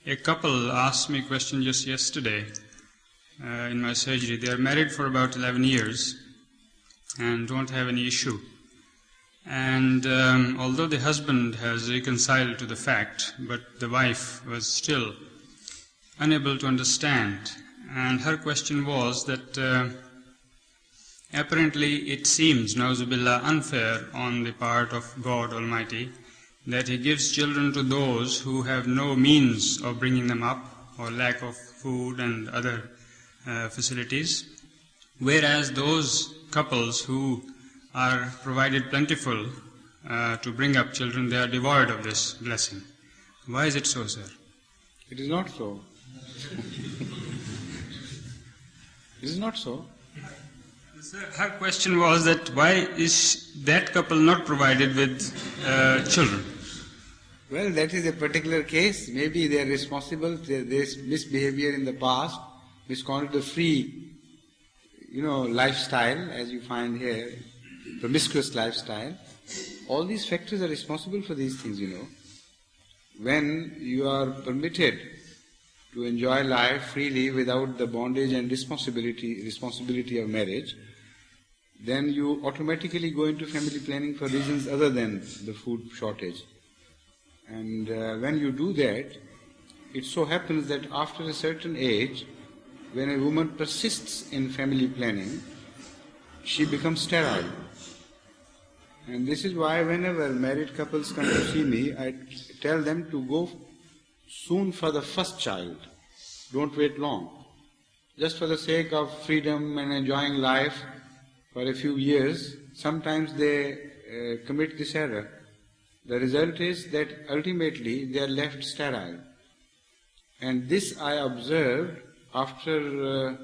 A couple asked me a question just yesterday in my surgery. They are married for about 11 years and don't have any issue. And although the husband has reconciled to the fact, but the wife was still unable to understand. And her question was that apparently it seems, na'uzubillah, unfair on the part of God Almighty that He gives children to those who have no means of bringing them up or lack of food and other facilities, whereas those couples who are provided plentiful to bring up children, they are devoid of this blessing. Why is it so, sir? It is not so. It is not so. Sir, her question was that why is that couple not provided with children? Well, that is a particular case. Maybe they are responsible. There is misbehavior in the past, misconduct of free, lifestyle, as you find here, promiscuous lifestyle. All these factors are responsible for these things, When you are permitted to enjoy life freely without the bondage and responsibility of marriage, then you automatically go into family planning for reasons other than the food shortage. And when you do that, it so happens that after a certain age, when a woman persists in family planning, she becomes sterile. And this is why whenever married couples come to see me, I tell them to go soon for the first child. Don't wait long. Just for the sake of freedom and enjoying life for a few years, sometimes they commit this error. The result is that ultimately they are left sterile. And this I observed after,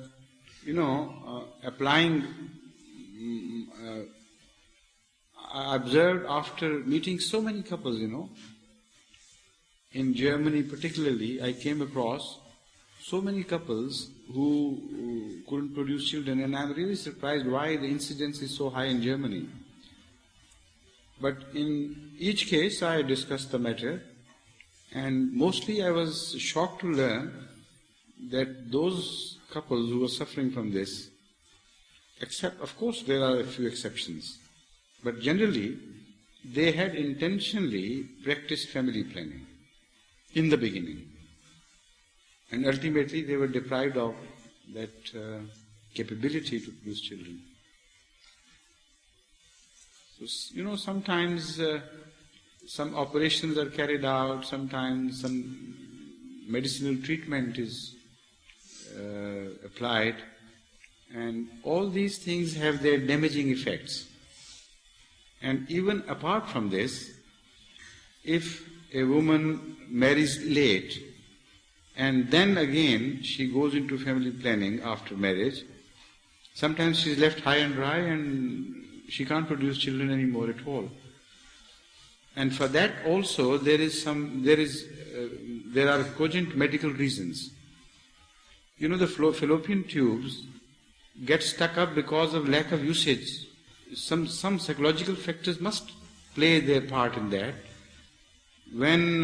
I observed after meeting so many couples, In Germany particularly, I came across so many couples who couldn't produce children, and I'm really surprised why the incidence is so high in Germany. But in each case I discussed the matter, and mostly I was shocked to learn that those couples who were suffering from this, except, of course, there are a few exceptions, but generally they had intentionally practiced family planning in the beginning. And ultimately they were deprived of that capability to produce children. So, sometimes some operations are carried out, sometimes some medicinal treatment is applied, and all these things have their damaging effects. And even apart from this, if a woman marries late, and then again she goes into family planning after marriage, sometimes she is left high and dry and she can't produce children anymore at all. And for that also there are cogent medical reasons. The fallopian tubes get stuck up because of lack of usage. Some psychological factors must play their part in that. When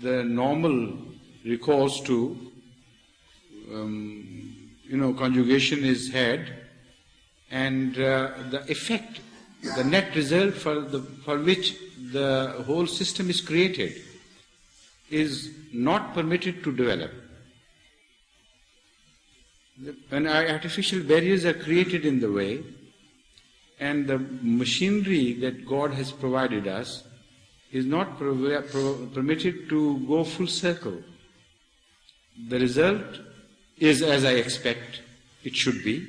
the normal recourse to conjugation is had, and the effect, the net result for which the whole system is created is not permitted to develop. When artificial barriers are created in the way, and the machinery that God has provided us is not permitted to go full circle, the result is, as I expect it should be,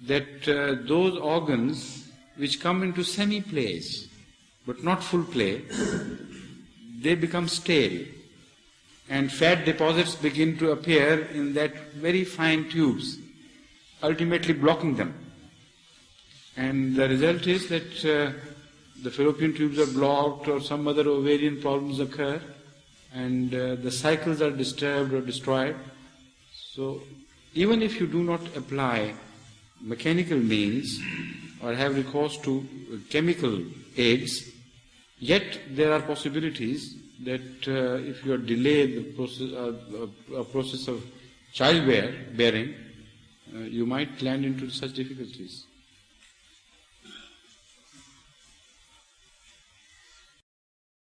that those organs which come into semi-place but not full play, they become stale, and fat deposits begin to appear in that very fine tubes, ultimately blocking them. And the result is that the fallopian tubes are blocked, or some other ovarian problems occur, and the cycles are disturbed or destroyed. So even if you do not apply mechanical means or have recourse to chemical aids, yet there are possibilities that if you delay the process of childbearing, you might land into such difficulties.